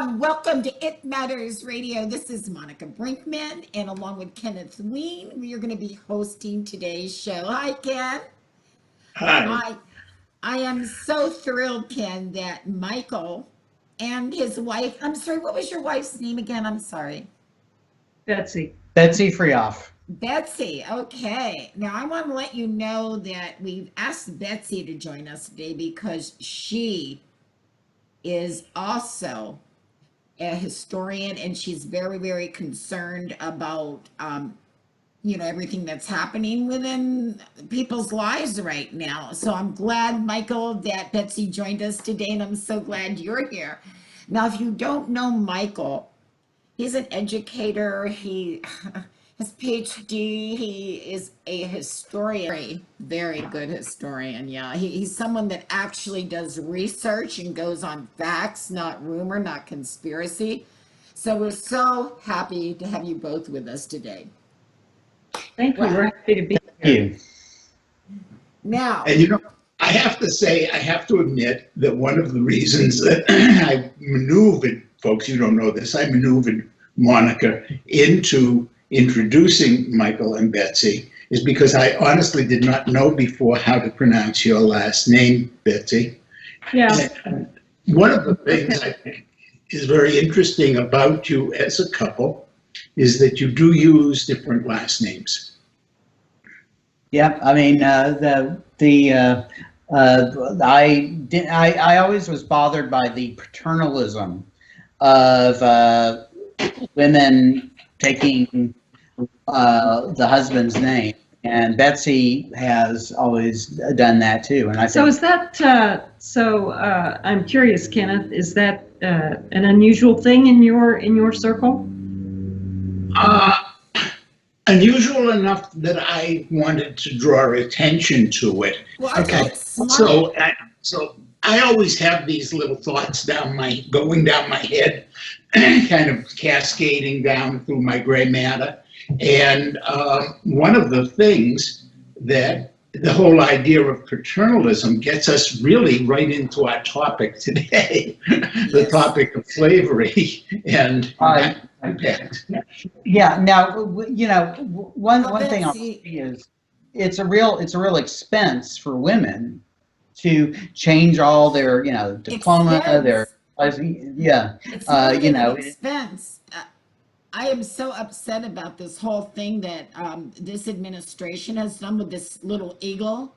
Welcome to It Matters Radio. This is Monica Brinkman, and along with Kenneth Weene, we are going to be hosting today's show. Hi, Ken. Hi. I am so thrilled, Ken, that Michael and his wife, I'm sorry, what was your wife's name again? I'm sorry. Betsy. Betsy Friauf. Betsy, okay. Now, I want to let you know that we've asked Betsy to join us today because she is also a historian, and she's very, very concerned about, everything that's happening within people's lives right now. So I'm glad, Michael, that Betsy joined us today, and I'm so glad you're here. Now, if you don't know Michael, he's an educator. He has PhD. He is a historian, very good historian. Yeah, he's someone that actually does research and goes on facts, not rumor, not conspiracy. So we're so happy to have you both with us today. Thank you. We're happy to be here. Now, and I have to say, I have to admit that one of the reasons that I maneuvered, folks, you don't know this, I maneuvered Monica into introducing Michael and Betsy is because I honestly did not know before how to pronounce your last name, Betsy. Yeah. And one of the things I think is very interesting about you as a couple is that you do use different last names. Yep. I mean, I always was bothered by the paternalism of women taking the husband's name, and Betsy has always done that too. And I so think, is that I'm curious, Kenneth, is that an unusual thing in your circle? Unusual enough that I wanted to draw attention to it. well, Okay, so I always have these little thoughts going down my head, kind of cascading down through my gray matter. And one of the things that the whole idea of paternalism gets us really right into our topic today, the topic of slavery and impact. yeah. Now, one thing I'll say is it's a real expense for women to change all their diploma, expense. It's more than an expense. I am so upset about this whole thing that this administration has done with this little eagle.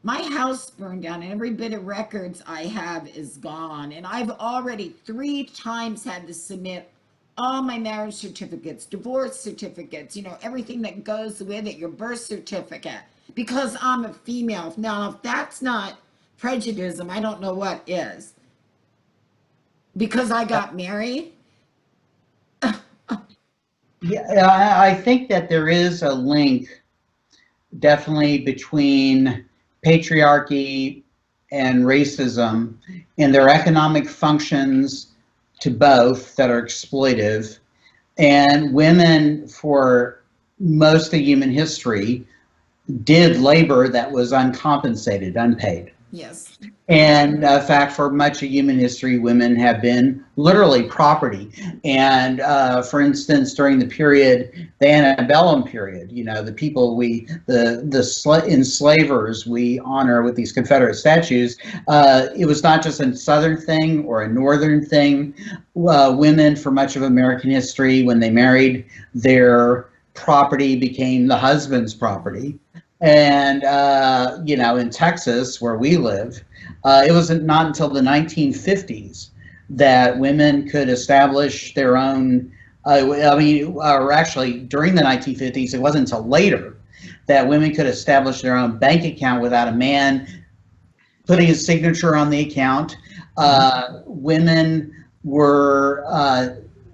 My house burned down, and every bit of records I have is gone. And I've already 3 times had to submit all my marriage certificates, divorce certificates, everything that goes with it, your birth certificate, because I'm a female. Now, if that's not prejudice, I don't know what is. Because I got married. Yeah, I think that there is a link definitely between patriarchy and racism and their economic functions to both that are exploitive. And women, for most of human history, did labor that was uncompensated, unpaid. Yes. And in fact, for much of human history, women have been literally property. And for instance, during the period, the antebellum period, the people the enslavers we honor with these Confederate statues, it was not just a Southern thing or a Northern thing. Women, for much of American history, when they married, their property became the husband's property. And, in Texas, where we live, it was not until the 1950s that women could establish their own, or actually during the 1950s, it wasn't until later that women could establish their own bank account without a man putting his signature on the account. Women were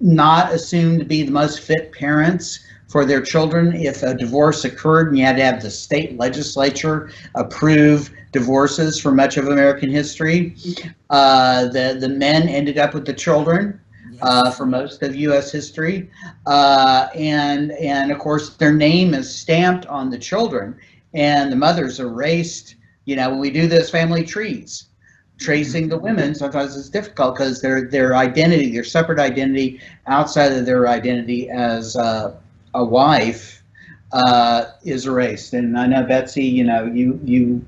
not assumed to be the most fit parents for their children. If a divorce occurred, and you had to have the state legislature approve divorces for much of American history, the men ended up with the children for most of U.S. history, and of course their name is stamped on the children, and the mothers erased. When we do those family trees, tracing the women sometimes is difficult because their identity, their separate identity outside of their identity as a wife is erased. And I know, Betsy, you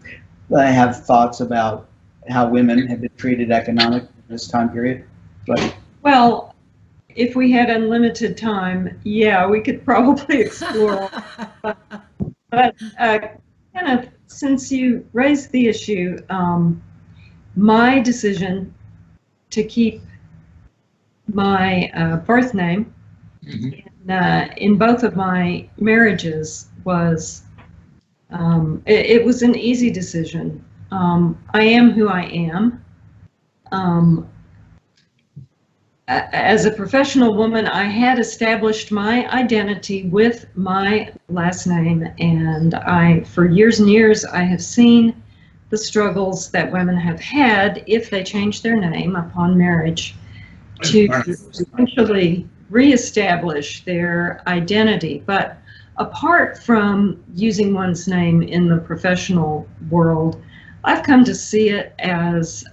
have thoughts about how women have been treated economically in this time period. But, Well, if we had unlimited time, yeah, we could probably explore. But Kenneth, since you raised the issue, my decision to keep my birth name in both of my marriages was, it was an easy decision. I am who I am. As a professional woman, I had established my identity with my last name, and for years and years, I have seen the struggles that women have had if they change their name upon marriage to eventually reestablish their identity. But apart from using one's name in the professional world, I've come to see it as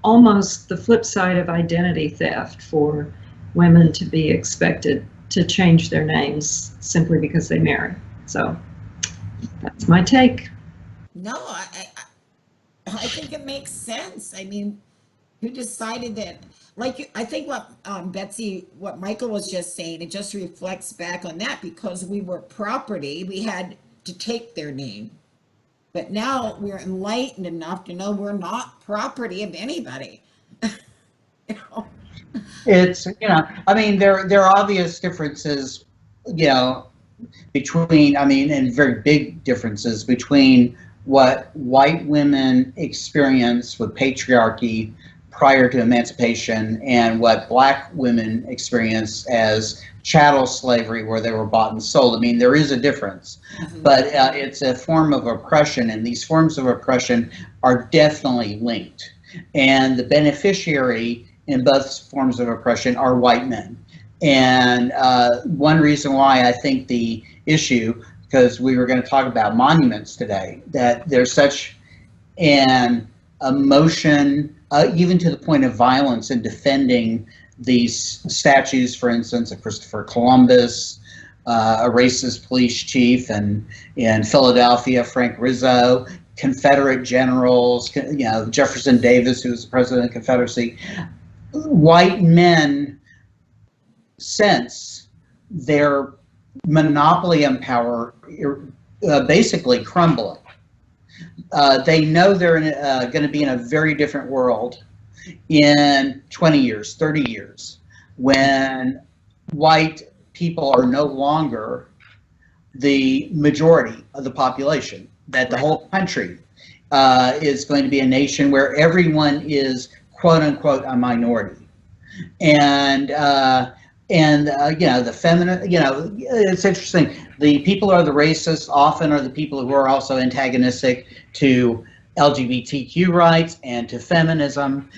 almost the flip side of identity theft for women to be expected to change their names simply because they marry. So that's my take. No, I think it makes sense. I mean, who decided that? Like, I think what Betsy, what Michael was just saying, it just reflects back on that because we were property, we had to take their name. But now we're enlightened enough to know we're not property of anybody. You know? it's, I mean, there are obvious differences, between, and very big differences between what white women experience with patriarchy prior to emancipation and what black women experience as chattel slavery, where they were bought and sold. I mean, there is a difference, but it's a form of oppression, and these forms of oppression are definitely linked. And the beneficiary in both forms of oppression are white men. And one reason why I think the issue, because we were going to talk about monuments today, that there's such an emotion, even to the point of violence, in defending these statues, for instance, of Christopher Columbus, a racist police chief, and in Philadelphia, Frank Rizzo, Confederate generals, Jefferson Davis, who was the president of the Confederacy. White men sense their monopoly on power basically crumbling. They know they're going to be in a very different world in 20 years, 30 years, when white people are no longer the majority of the population, that the whole country is going to be a nation where everyone is quote unquote a minority. And the feminine, it's interesting. The people who are the racists often are the people who are also antagonistic to LGBTQ rights and to feminism,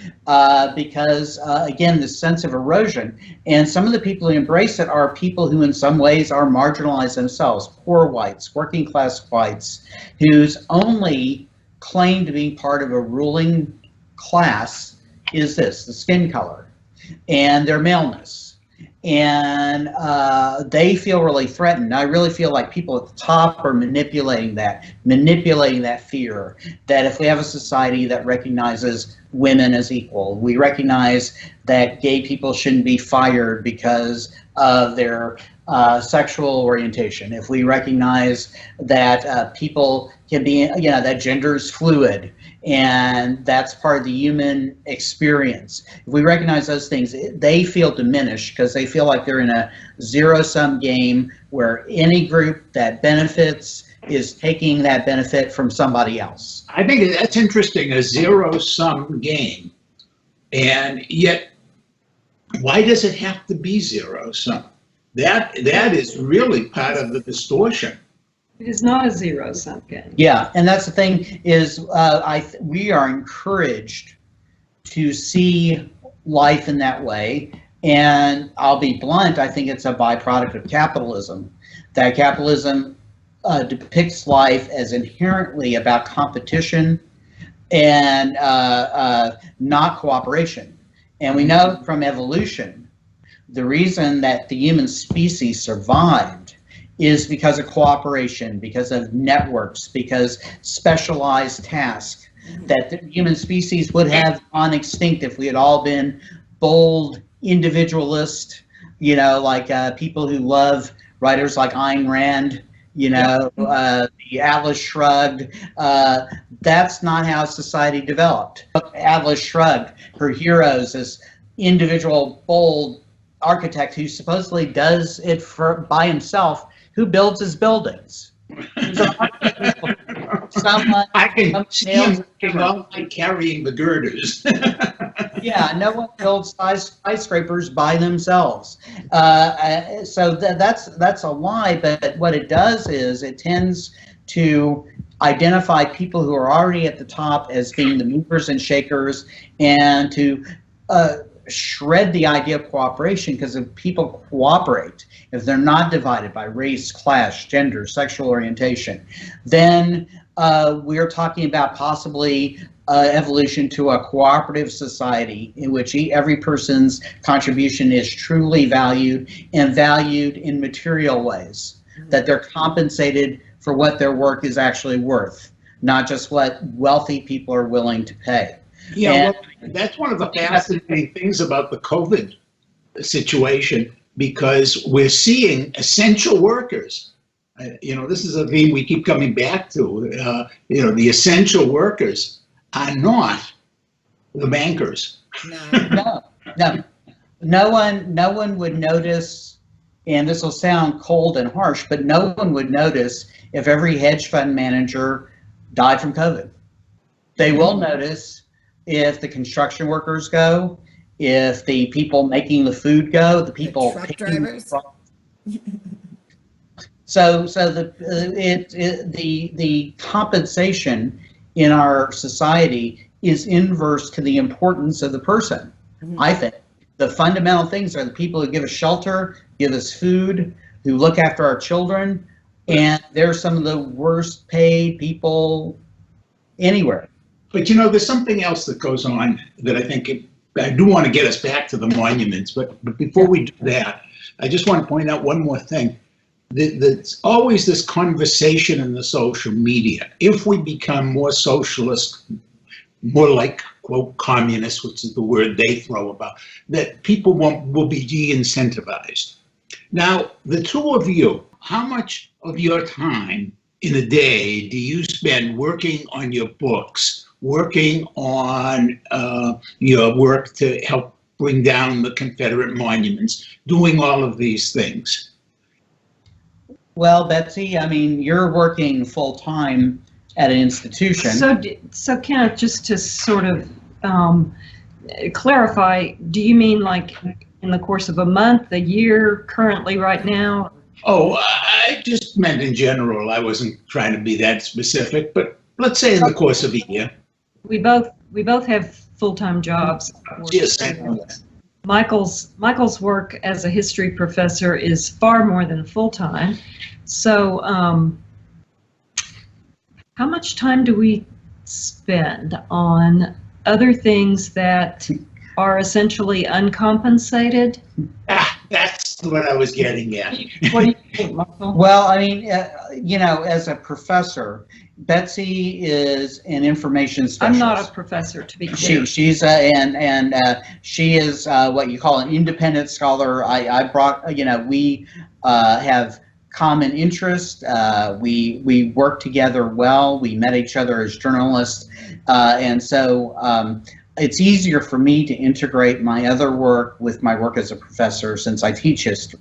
because again, this sense of erosion. And some of the people who embrace it are people who in some ways are marginalized themselves, poor whites, working class whites, whose only claim to being part of a ruling class is this, the skin color and their maleness. And they feel really threatened. I really feel like people at the top are manipulating that fear, that if we have a society that recognizes women as equal, we recognize that gay people shouldn't be fired because of their sexual orientation, if we recognize that people can be, that gender is fluid, and that's part of the human experience. If we recognize those things, they feel diminished because they feel like they're in a zero-sum game where any group that benefits is taking that benefit from somebody else. I think that's interesting, a zero-sum game. And yet, why does it have to be zero-sum? That is really part of the distortion. It is not a zero-sum game. Yeah, and that's the thing is we are encouraged to see life in that way. And I'll be blunt, I think it's a byproduct of capitalism. That capitalism depicts life as inherently about competition and not cooperation. And we know from evolution, the reason that the human species survived is because of cooperation, because of networks, because specialized tasks, that the human species would have gone extinct if we had all been bold individualists, you know, like people who love writers like Ayn Rand, you know, the Atlas Shrugged. That's not how society developed. Atlas Shrugged, her heroes as individual, bold architect who supposedly does it by himself, who builds his buildings. Someone, I can see him carrying the girders. yeah, no one builds skyscrapers by themselves. So that's a lie, but what it does is it tends to identify people who are already at the top as being the movers and shakers, and to shred the idea of cooperation, because if people cooperate, if they're not divided by race, class, gender, sexual orientation, then we're talking about possibly evolution to a cooperative society in which every person's contribution is truly valued, and valued in material ways, that they're compensated for what their work is actually worth, not just what wealthy people are willing to pay. Yeah, well, that's one of the fascinating things about the COVID situation, because we're seeing essential workers. You know, this is a theme we keep coming back to. You know, the essential workers are not the bankers. No one would notice, and this will sound cold and harsh, but no one would notice if every hedge fund manager died from COVID. They will notice if the construction workers go, if the people making the food go, the people truck drivers. So the compensation in our society is inverse to the importance of the person. I think the fundamental things are the people who give us shelter, give us food, who look after our children, and they're some of the worst paid people anywhere. But you know, there's something else that goes on that I think I do want to get us back to the monuments. But before we do that, I just want to point out one more thing. There's always this conversation in the social media. If we become more socialist, more like, quote, communist, which is the word they throw about, that people will be de-incentivized. Now, the two of you, how much of your time in a day do you spend working on your books, working on your work to help bring down the Confederate monuments, doing all of these things? Well, Betsy, I mean, you're working full-time at an institution. So Kenneth, just to sort of clarify, do you mean like in the course of a month, a year, currently, right now? Oh, I just meant in general. I wasn't trying to be that specific, but let's say in the course of a year. We both have full-time jobs. Yes. Michael's work as a history professor is far more than full-time. So how much time do we spend on other things that are essentially uncompensated? That's what I was getting at. What do you think, Michael? Well, I mean, you know, as a professor, Betsy is an information specialist. I'm not a professor, to be clear. She's she is what you call an independent scholar. I brought, you know, we have common interest. We work together well. We met each other as journalists, and so it's easier for me to integrate my other work with my work as a professor, since I teach history.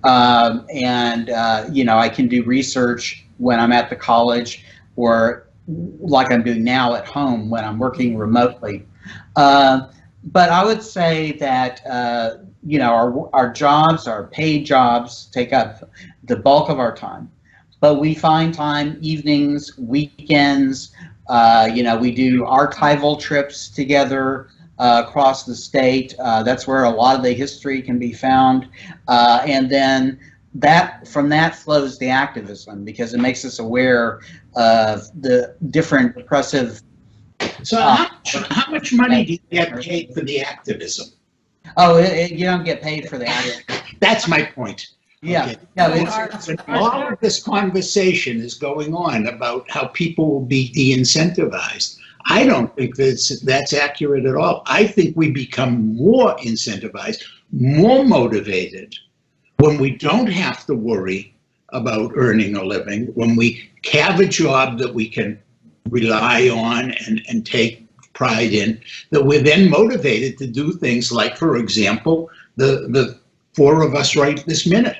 You know, I can do research when I'm at the college, or like I'm doing now at home when I'm working remotely. But I would say that, you know, our jobs, our paid jobs, take up the bulk of our time. But we find time, evenings, weekends. You know, we do archival trips together across the state. That's where a lot of the history can be found. And then from that flows the activism, because it makes us aware of the different oppressive So how much money do you get paid for the activism? Oh, you don't get paid for that. That's my point. Yeah. Okay. No, When all of this conversation is going on about how people will be de-incentivized, I don't think that's accurate at all. I think we become more incentivized, more motivated when we don't have to worry about earning a living, when we have a job that we can rely on and take pride in, that we're then motivated to do things like, for example, the four of us right this minute.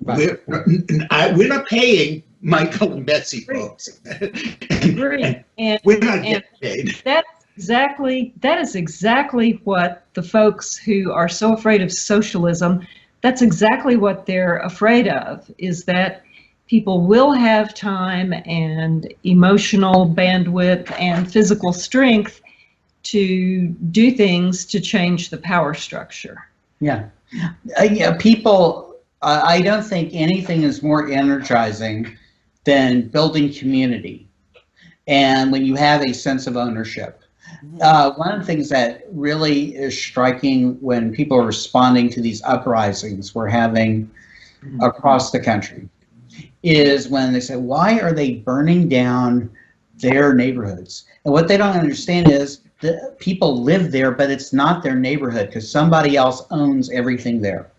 Right. We're not paying Michael and Betsy, folks. Agree. And We're not getting paid. that is exactly what the folks who are so afraid of socialism, that's exactly what they're afraid of, is that people will have time and emotional bandwidth and physical strength to do things to change the power structure. Yeah. Yeah, people, I don't think anything is more energizing than building community. And when you have a sense of ownership. One of the things that really is striking when people are responding to these uprisings we're having across the country is when they say, why are they burning down their neighborhoods? And what they don't understand is that people live there, but it's not their neighborhood because somebody else owns everything there.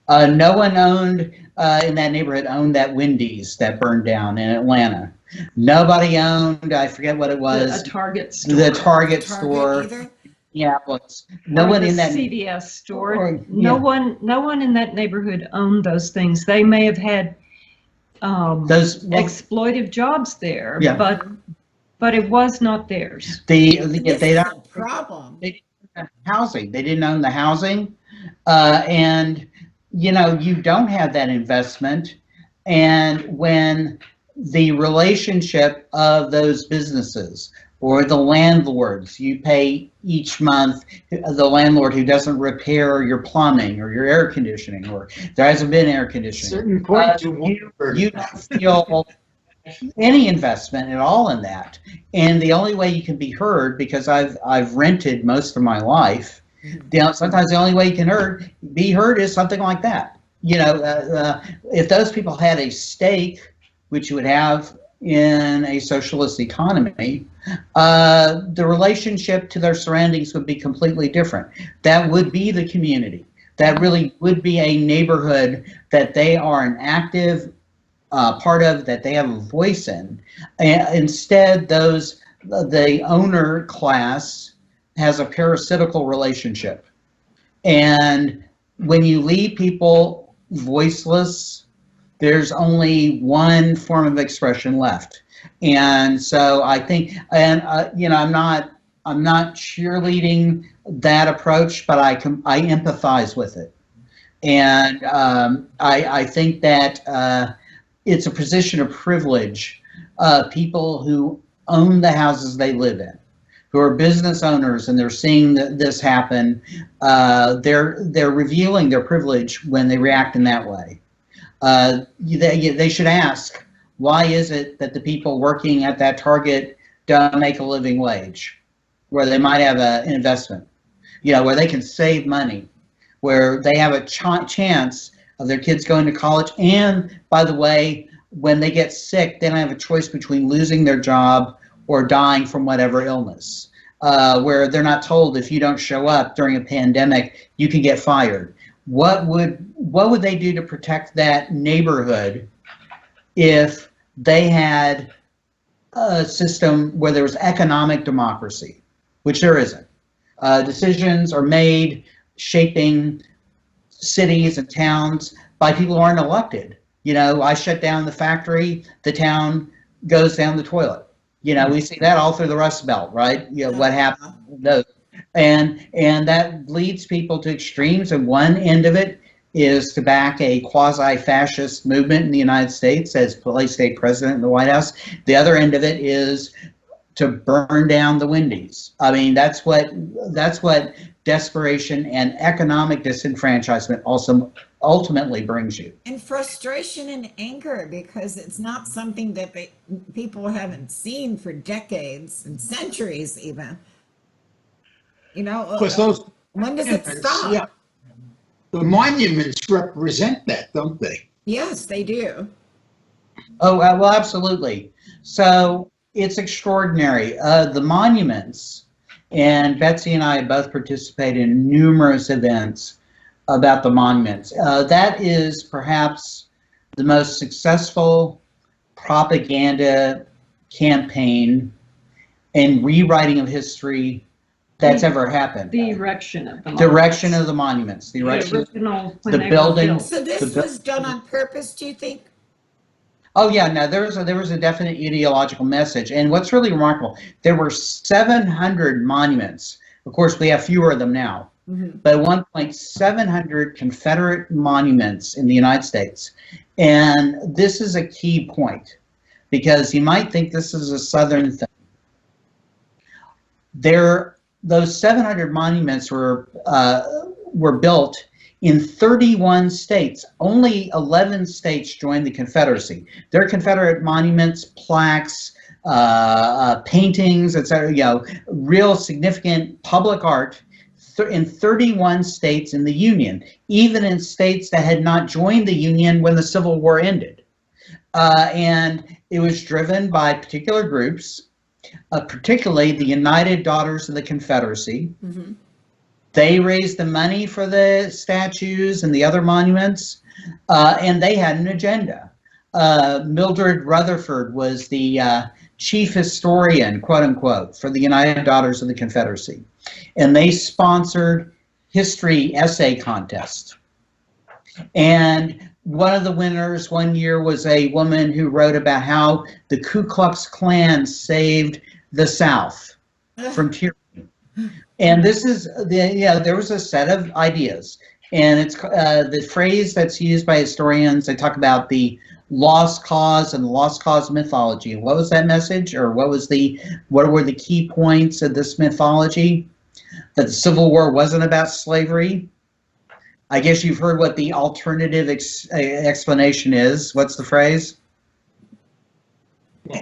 No one owned in that neighborhood owned that Wendy's that burned down in Atlanta. Nobody owned, I forget what it was. A Target store. The Target store. Yeah, no one in that CVS store. Or, no one in that neighborhood owned those things. They may have had those exploitive jobs there, yeah. but it was not theirs. They This don't is a problem. They didn't own housing. They didn't own the housing, and you don't have that investment. And when the relationship of those businesses or the landlords, you pay each month the landlord who doesn't repair your plumbing or your air conditioning, or there hasn't been air conditioning. Certain point you don't feel any investment at all in that. And the only way you can be heard, because I've rented most of my life, sometimes the only way you can be heard is something like that. If those people had a stake, which you would have in a socialist economy, the relationship to their surroundings would be completely different. That would be the community. That really would be a neighborhood that they are an active part of, that they have a voice in. And instead, the owner class has a parasitical relationship. And when you leave people voiceless, there's only one form of expression left. And so I think, and I'm not cheerleading that approach, but I empathize with it. And I think that it's a position of privilege. People who own the houses they live in, who are business owners, and they're seeing this happen, they're revealing their privilege when they react in that way. They should ask, why is it that the people working at that Target don't make a living wage, where they might have an investment, where they can save money, where they have a chance of their kids going to college. And by the way, when they get sick, they don't have a choice between losing their job or dying from whatever illness, where they're not told, if you don't show up during a pandemic, you can get fired. What would they do to protect that neighborhood if they had a system where there was economic democracy, which there isn't? Decisions are made shaping cities and towns by people who aren't elected. I shut down the factory, the town goes down the toilet. We see that all through the Rust Belt, right? What happened? Those. And that leads people to extremes, and one end of it is to back a quasi-fascist movement in the United States as place a president in the White House. The other end of it is to burn down the Wendy's. I mean, that's what desperation, and economic disenfranchisement also ultimately brings you. And frustration and anger because it's not something that people haven't seen for decades and centuries even. You know, Because those when does it stop? yeah, the monuments represent that, don't they? Yes, they do. Oh, well, absolutely. So it's extraordinary. The monuments, and Betsy and I both participated in numerous events about the monuments. That is perhaps the most successful propaganda campaign and rewriting of history that's ever happened. The erection of the monuments. The erection of the monuments. The The erection, original, when the they were building. built. So this was done on purpose, do you think? Oh yeah, no, there was a definite ideological message. And what's really remarkable, there were 700 monuments. Of course, we have fewer of them now. Mm-hmm. But at one point, 700 Confederate monuments in the United States. And this is a key point, because you might think this is a Southern thing. Those 700 monuments were built in 31 states. Only 11 states joined the Confederacy. There are Confederate monuments, plaques, paintings, etc. You know, real significant public art in 31 states in the Union, even in states that had not joined the Union when the Civil War ended. And it was driven by particular groups, particularly the United Daughters of the Confederacy. Mm-hmm. They raised the money for the statues and the other monuments, and they had an agenda. Mildred Rutherford was the chief historian, quote unquote, for the United Daughters of the Confederacy. And they sponsored history essay contests. And one of the winners one year was a woman who wrote about how the Ku Klux Klan saved the South from tyranny. And this is there was a set of ideas, and it's the phrase that's used by historians. They talk about the lost cause and the lost cause mythology. And what was that message, or what were the key points of this mythology? That the Civil War wasn't about slavery. I guess you've heard what the alternative explanation is. What's the phrase? Well,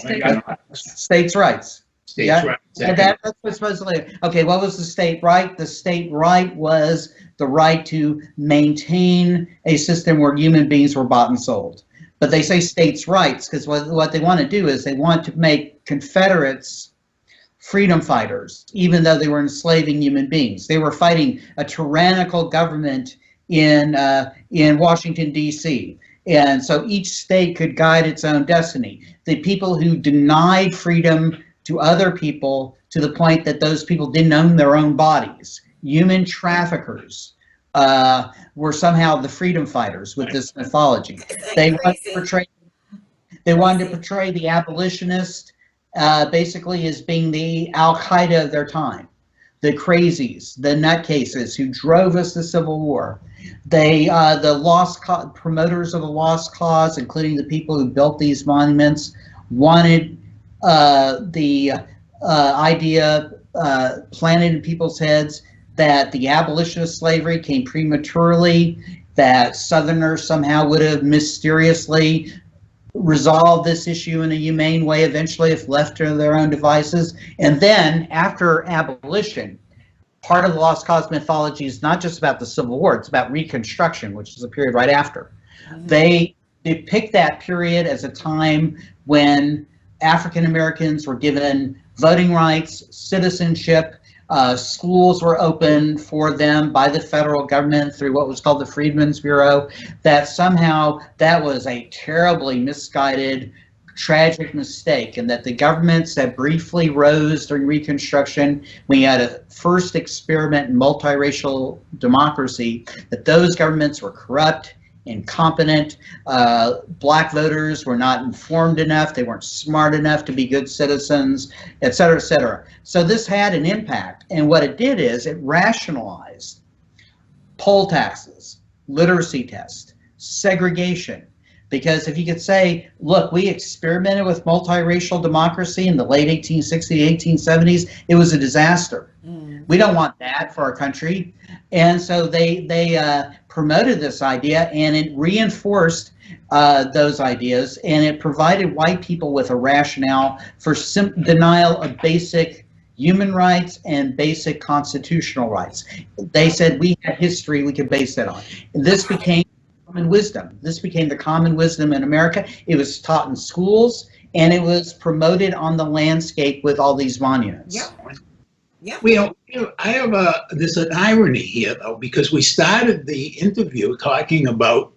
States' rights. States' Yeah. rights. And that's what's supposedly, okay, what was the state right? The state right was the right to maintain a system where human beings were bought and sold. But they say states' rights because what they want to do is they want to make Confederates freedom fighters, even though they were enslaving human beings. They were fighting a tyrannical government in Washington, D.C., and so each state could guide its own destiny. The people who denied freedom to other people to the point that those people didn't own their own bodies, human traffickers, were somehow the freedom fighters with this mythology. They wanted to portray the abolitionist basically as being the Al-Qaeda of their time, the crazies, the nutcases who drove us to Civil War. The promoters of the lost cause, including the people who built these monuments, wanted the idea planted in people's heads that the abolition of slavery came prematurely, that Southerners somehow would have mysteriously resolved this issue in a humane way eventually if left to their own devices. And then after abolition, part of the lost cause mythology is not just about the Civil War, it's about Reconstruction, which is a period right after. Mm-hmm. They depict that period as a time when African Americans were given voting rights, citizenship, schools were opened for them by the federal government through what was called the Freedmen's Bureau, that somehow that was a terribly misguided, tragic mistake, and that the governments that briefly rose during Reconstruction, we had a first experiment in multiracial democracy, that those governments were corrupt, incompetent, black voters were not informed enough, they weren't smart enough to be good citizens, et cetera, et cetera. So this had an impact, and what it did is it rationalized poll taxes, literacy tests, segregation, Because if you could say, look, we experimented with multiracial democracy in the late 1860s, 1870s, it was a disaster. We don't want that for our country. And so they promoted this idea, and it reinforced those ideas, and it provided white people with a rationale for denial of basic human rights and basic constitutional rights. They said we had history we could base that on. And this became common wisdom. This became the common wisdom in America. It was taught in schools, and it was promoted on the landscape with all these monuments. Yep. Yeah. Well, I have there's an irony here, though, because we started the interview talking about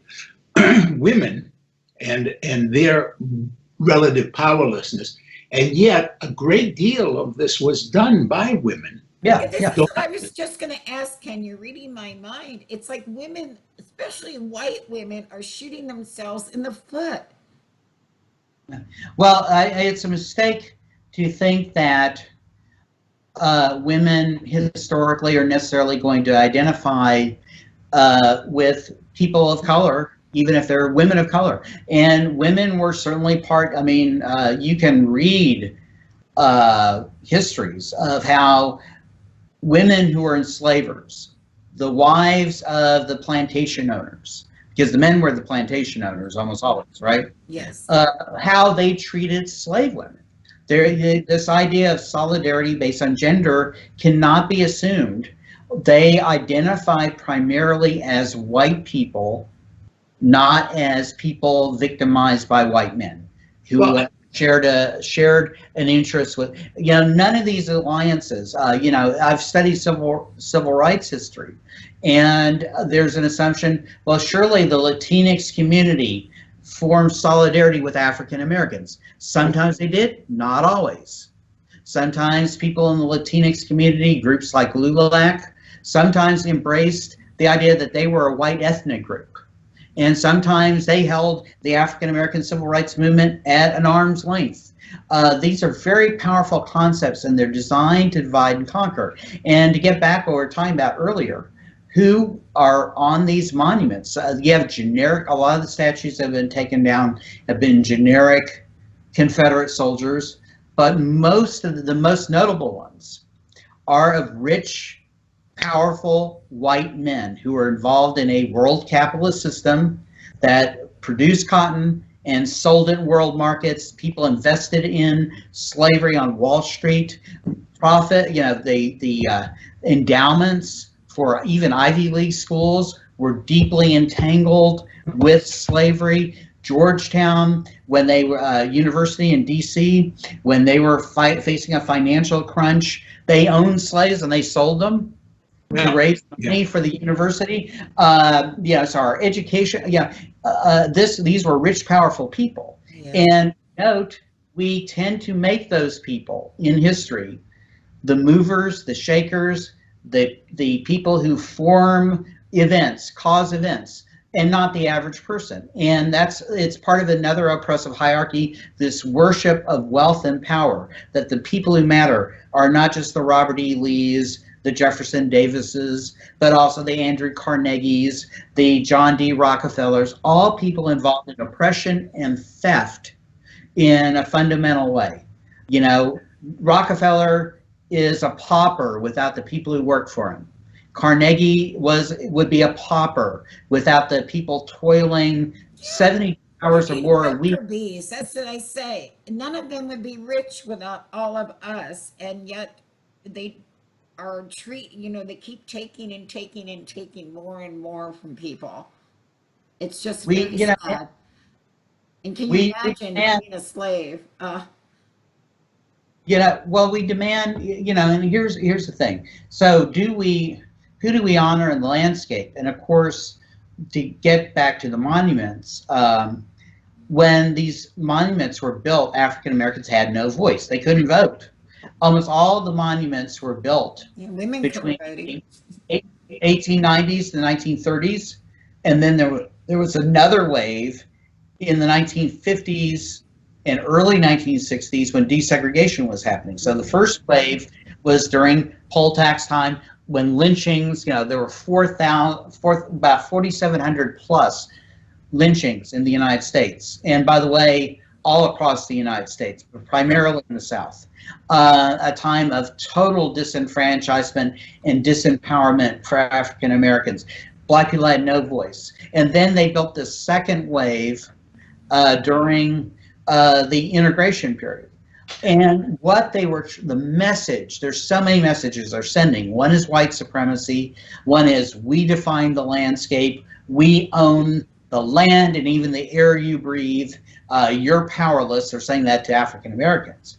women and their relative powerlessness, and yet a great deal of this was done by women. Yeah, This yeah. is what I was just going to ask, Ken. You're reading my mind. It's like women, especially white women, are shooting themselves in the foot. Well, it's a mistake to think that women historically are necessarily going to identify with people of color, even if they're women of color. And women were certainly part, I mean, you can read histories of how women who were enslavers, the wives of the plantation owners, because the men were the plantation owners almost always, right? Yes. How they treated slave women. This idea of solidarity based on gender cannot be assumed. They identify primarily as white people, not as people victimized by white men who shared an interest with, none of these alliances. I've studied civil rights history, and there's an assumption, well, surely the Latinx community formed solidarity with African Americans. Sometimes they did, not always. Sometimes people in the Latinx community, groups like LULAC, sometimes embraced the idea that they were a white ethnic group. And sometimes they held the African American civil rights movement at an arm's length. These are very powerful concepts, and they're designed to divide and conquer. And to get back what we were talking about earlier, who are on these monuments? You have generic, a lot of the statues that have been taken down have been generic Confederate soldiers, but most of the most notable ones are of rich, powerful white men who are involved in a world capitalist system that produced cotton and sold it in world markets. People invested in slavery on Wall Street. Profit, the endowments for even Ivy League schools were deeply entangled with slavery. Georgetown, when they were university in DC, when they were facing a financial crunch, they owned slaves and they sold them to raise money for the university. So our education, these were rich, powerful people. Yeah. And note, we tend to make those people in history the movers, the shakers, the people who form events, cause events, and not the average person. And it's part of another oppressive hierarchy, this worship of wealth and power, that the people who matter are not just the Robert E. Lees, the Jefferson Davises, but also the Andrew Carnegies, the John D. Rockefellers, all people involved in oppression and theft in a fundamental way. Rockefeller is a pauper without the people who work for him. Carnegie would be a pauper without the people toiling 70 hours or more a week. That's what I say. None of them would be rich without all of us, and yet they are they keep taking and taking and taking more and more from people. It's just really sad. And can you imagine being a slave? We demand, and here's the thing. So who do we honor in the landscape? And of course, to get back to the monuments, when these monuments were built, African Americans had no voice. They couldn't vote. Almost all of the monuments were built between 1890s to the 1930s, and then there was another wave in the 1950s and early 1960s when desegregation was happening. So the first wave was during poll tax time, when lynchings, there were about 4,700 plus lynchings in the United States. And by the way, all across the United States, but primarily in the South. A time of total disenfranchisement and disempowerment for African Americans. Black people had no voice. And then they built this second wave during the integration period. And what they were, the message, there's so many messages they're sending. One is white supremacy. One is we define the landscape. We own the land and even the air you breathe. You're powerless. They're saying that to African Americans.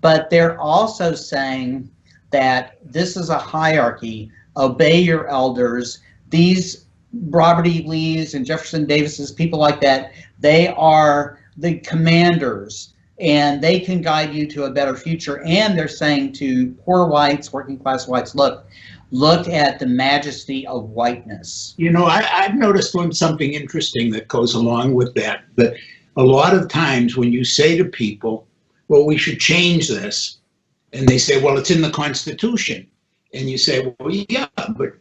But they're also saying that this is a hierarchy. Obey your elders. These Robert E. Lee's and Jefferson Davis's, people like that, they are the commanders, and they can guide you to a better future. And they're saying to poor whites, working class whites, look at the majesty of whiteness. You know, I've noticed something interesting that goes along with that a lot of times when you say to people, well, we should change this, and they say, well, it's in the Constitution. And you say, well, yeah, but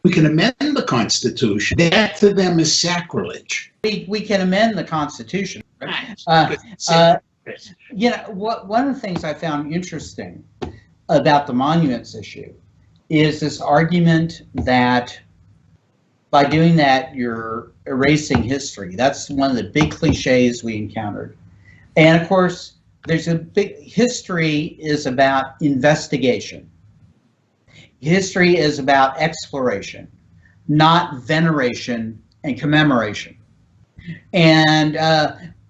we can amend the Constitution. That to them is sacrilege. We can amend the Constitution. Right? You know, one of the things I found interesting about the monuments issue is this argument that by doing that, you're erasing history. That's one of the big cliches we encountered. And of course, there's a big, history is about investigation. History is about exploration, not veneration and commemoration. And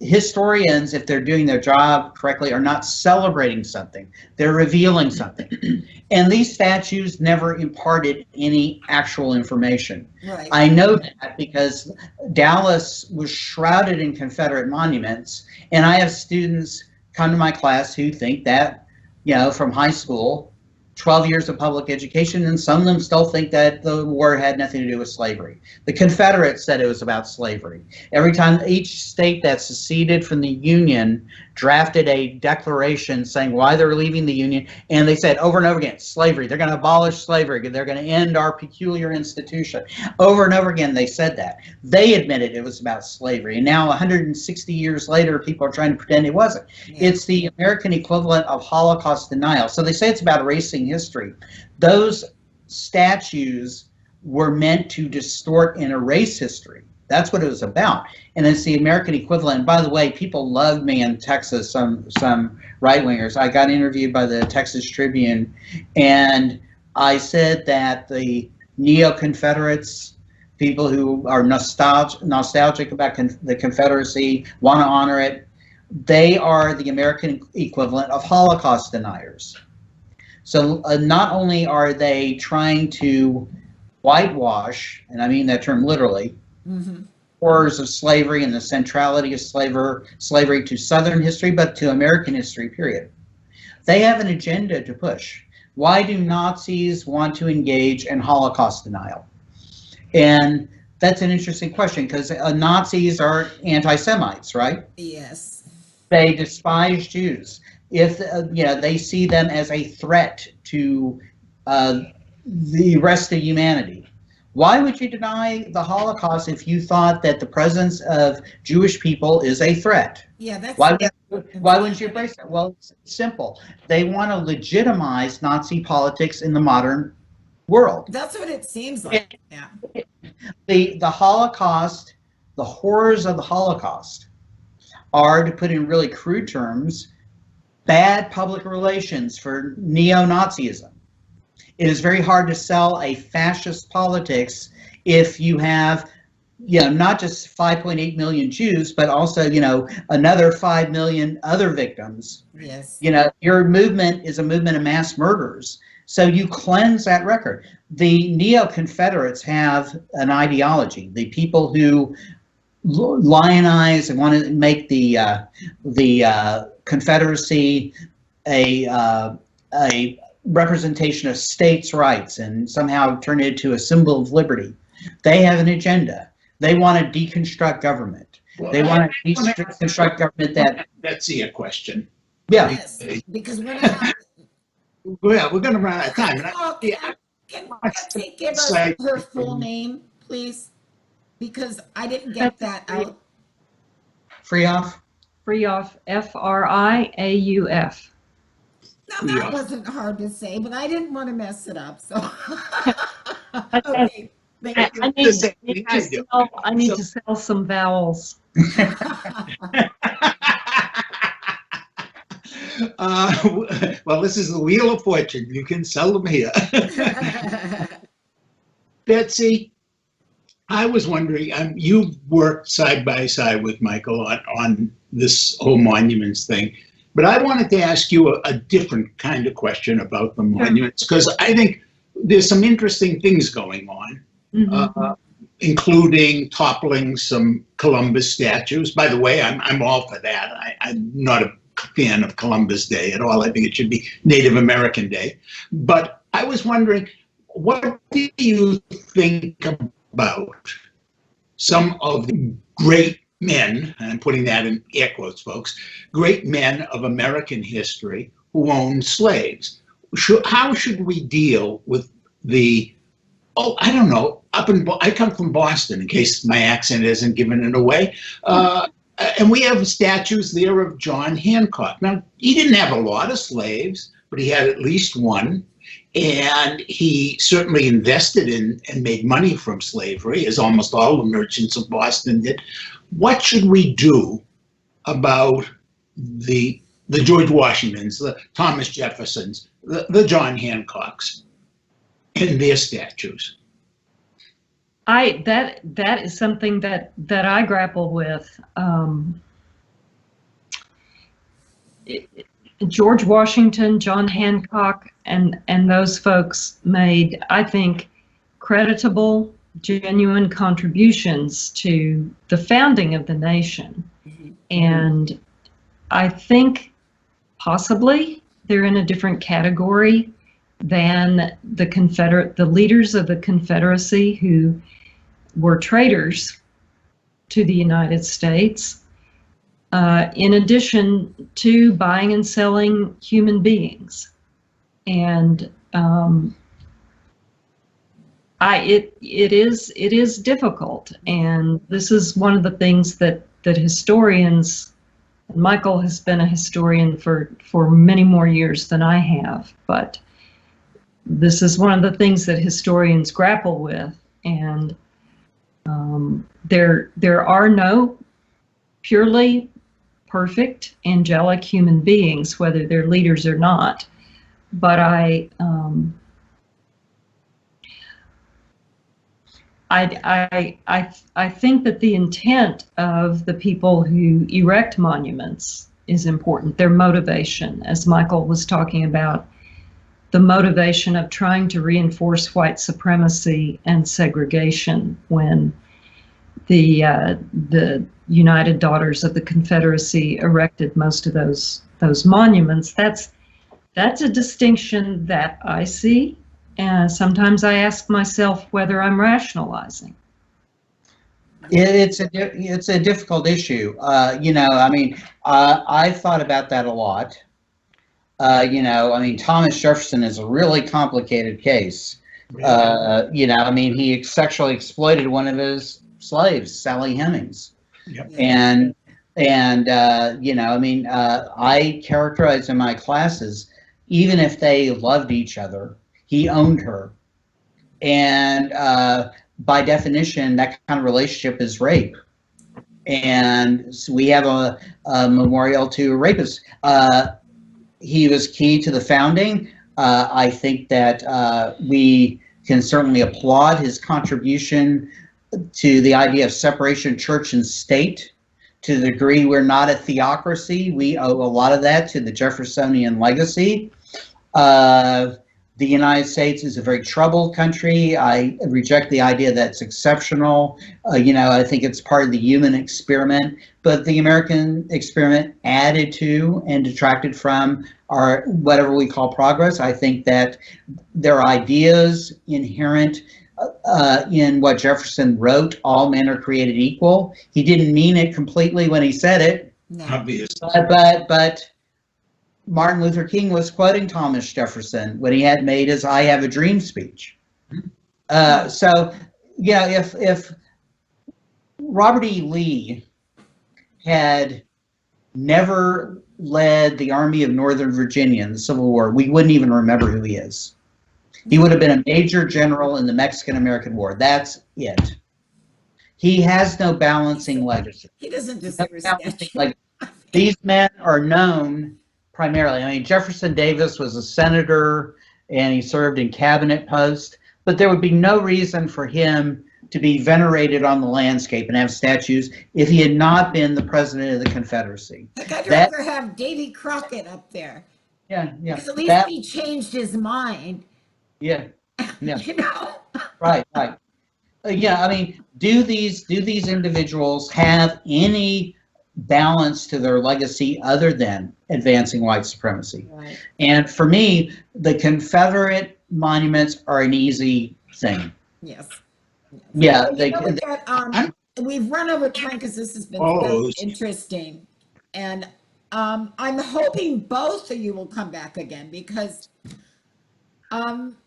historians, if they're doing their job correctly, are not celebrating something, they're revealing something. And these statues never imparted any actual information. Right. I know that because Dallas was shrouded in Confederate monuments, and I have students come to my class who think that, you know, from high school, 12 years of public education, and some of them still think that the war had nothing to do with slavery. The Confederates said it was about slavery. Every time each state that seceded from the Union drafted a declaration saying why they're leaving the Union, and they said over and over again, slavery, they're going to abolish slavery, they're going to end our peculiar institution. Over and over again they said that. They admitted it was about slavery, and now 160 years later people are trying to pretend it wasn't. Yeah. It's the American equivalent of Holocaust denial. So they say it's about erasing history. Those statues were meant to distort and erase history. That's what it was about. And it's the American equivalent. And by the way, people loved me in Texas, some right-wingers. I got interviewed by the Texas Tribune, and I said that the neo-Confederates, people who are nostalgic about the Confederacy, want to honor it, they are the American equivalent of Holocaust deniers. So not only are they trying to whitewash, and I mean that term literally, horrors of slavery and the centrality of slavery to Southern history, but to American history, period. They have an agenda to push. Why do Nazis want to engage in Holocaust denial? And that's an interesting question, because Nazis are anti-Semites, right? Yes. They despise Jews. If they see them as a threat to the rest of humanity. Why would you deny the Holocaust if you thought that the presence of Jewish people is a threat? Yeah, that's Why wouldn't you embrace that? Well, it's simple. They want to legitimize Nazi politics in the modern world. That's what it seems like. Yeah. The Holocaust, the horrors of the Holocaust are, to put in really crude terms, bad public relations for neo-Nazism. It is very hard to sell a fascist politics if you have, not just 5.8 million Jews, but also, another 5 million other victims. Yes. Your movement is a movement of mass murderers. So you cleanse that record. The neo-Confederates have an ideology. The people who lionize and want to make the Confederacy a representation of states' rights and somehow turn it into a symbol of liberty. They have an agenda. They want to deconstruct government. Well, they want to deconstruct government that... Betsy, a question. Yeah. Yes, because we're not... Well, we're going to run out of time. Can Betsy give us her full name, please? because I didn't get that out. Friauf? Friauf, Friauf. Now Yeah. that wasn't hard to say, but I didn't want to mess it up. So, Okay. okay. Thank I you. need to sell some vowels. Well, this is the Wheel of Fortune. You can sell them here. Betsy, I was wondering, you worked side by side with Michael on this whole monuments thing, but I wanted to ask you a different kind of question about the monuments, because I think there's some interesting things going on, including toppling some Columbus statues. By the way, I'm all for that. I'm not a fan of Columbus Day at all. I think it should be Native American Day. But I was wondering, what do you think about some of the great men, and I'm putting that in air quotes, folks, great men of American history who owned slaves? How should we deal with I don't know, I come from Boston, in case my accent isn't giving it away, and we have statues there of John Hancock. Now, he didn't have a lot of slaves, but he had at least one, and he certainly invested in and made money from slavery, as almost all the merchants of Boston did. What should we do about the George Washingtons, the Thomas Jeffersons, the John Hancocks, and their statues? That is something that I grapple with. George Washington, John Hancock, and those folks made, I think, creditable, genuine contributions to the founding of the nation. And I think possibly they're in a different category than the leaders of the Confederacy, who were traitors to the United States, in addition to buying and selling human beings. And it is difficult, and this is one of the things that historians, and Michael has been a historian for many more years than I have, but this is one of the things that historians grapple with. And there are no purely perfect, angelic human beings, whether they're leaders or not. But I think that the intent of the people who erect monuments is important. Their motivation, as Michael was talking about, the motivation of trying to reinforce white supremacy and segregation when the United Daughters of the Confederacy erected most of those monuments. That's a distinction that I see. And sometimes I ask myself whether I'm rationalizing. It's a difficult issue. I thought about that a lot. Thomas Jefferson is a really complicated case. He sexually exploited one of his slaves, Sally Hemings. Yep. I characterize in my classes, even if they loved each other, he owned her. And by definition, that kind of relationship is rape. And so we have a memorial to a rapist. He was key to the founding. I think that we can certainly applaud his contribution to the idea of separation of church and state. To the degree we're not a theocracy, we owe a lot of that to the Jeffersonian legacy. The United States is a very troubled country. I reject the idea that it's exceptional. I think it's part of the human experiment, but the American experiment added to and detracted from our whatever we call progress. I think that there are ideas inherent in what Jefferson wrote, all men are created equal. He didn't mean it completely when he said it. No. Obviously. But Martin Luther King was quoting Thomas Jefferson when he had made his "I Have a Dream" speech. If Robert E. Lee had never led the Army of Northern Virginia in the Civil War, we wouldn't even remember who he is. He would have been a major general in the Mexican-American War. That's it. He has no balancing legacy. He doesn't deserve a statue. Like, these men are known primarily. I mean, Jefferson Davis was a senator and he served in cabinet posts, but there would be no reason for him to be venerated on the landscape and have statues if he had not been the president of the Confederacy. Like, I'd rather have Davy Crockett up there. Yeah, yeah. Because at least he changed his mind. Yeah, yeah. You know? Right, right. Yeah, I mean, do these individuals have any balance to their legacy other than advancing white supremacy? Right. And for me, the Confederate monuments are an easy thing. Yes. Yeah, You know what, we've run over time because this has been so interesting, and I'm hoping both of you will come back again because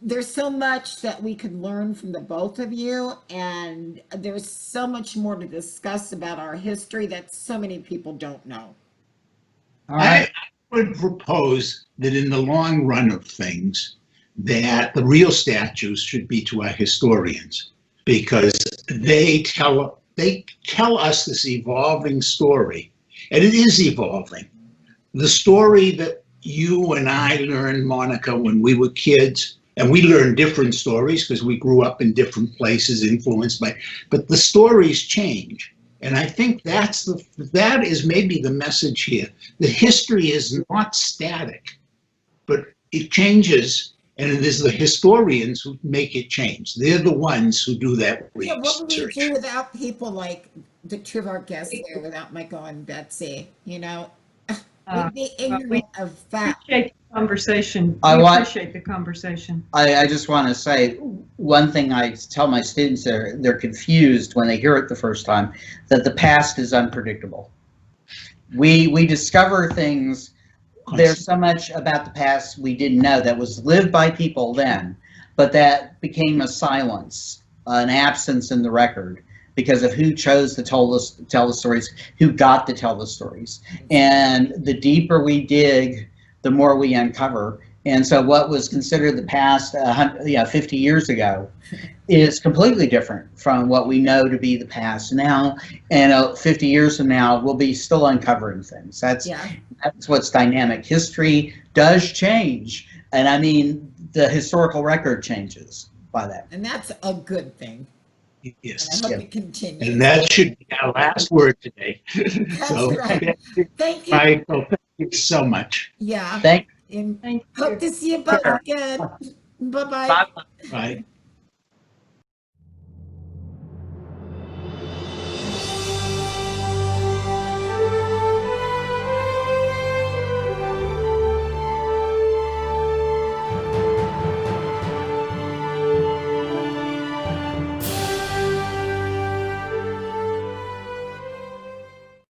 there's so much that we could learn from the both of you, and there's so much more to discuss about our history that so many people don't know. All right. I would propose that in the long run of things, that the real statues should be to our historians, because they tell us this evolving story, and it is evolving. The story that you and I learned, Monica, when we were kids, and we learned different stories because we grew up in different places influenced by, but the stories change. And I think that is maybe the message here. The history is not static, but it changes. And it is the historians who make it change. They're the ones who do that research. Yeah, what would we do without people like the two of our guests there, without Michael and Betsy? You know, we'd be ignorant of fact. Appreciate the conversation. We appreciate the conversation. I just want to say one thing I tell my students, they're confused when they hear it the first time, that the past is unpredictable. We discover things. There's so much about the past we didn't know that was lived by people then, but that became a silence, an absence in the record because of who chose to tell the stories, who got to tell the stories. And the deeper we dig, the more we uncover. And so what was considered the past 50 years ago is completely different from what we know to be the past now. And 50 years from now, we'll be still uncovering things. That's what's dynamic. History does change. And I mean, the historical record changes by that. And that's a good thing. Yes. And I hope it continues. And that should be our last word today. That's so, right. Thank you. Michael, thank you so much. Yeah. Thank you. Hope to see you both again. Bye-bye. Bye.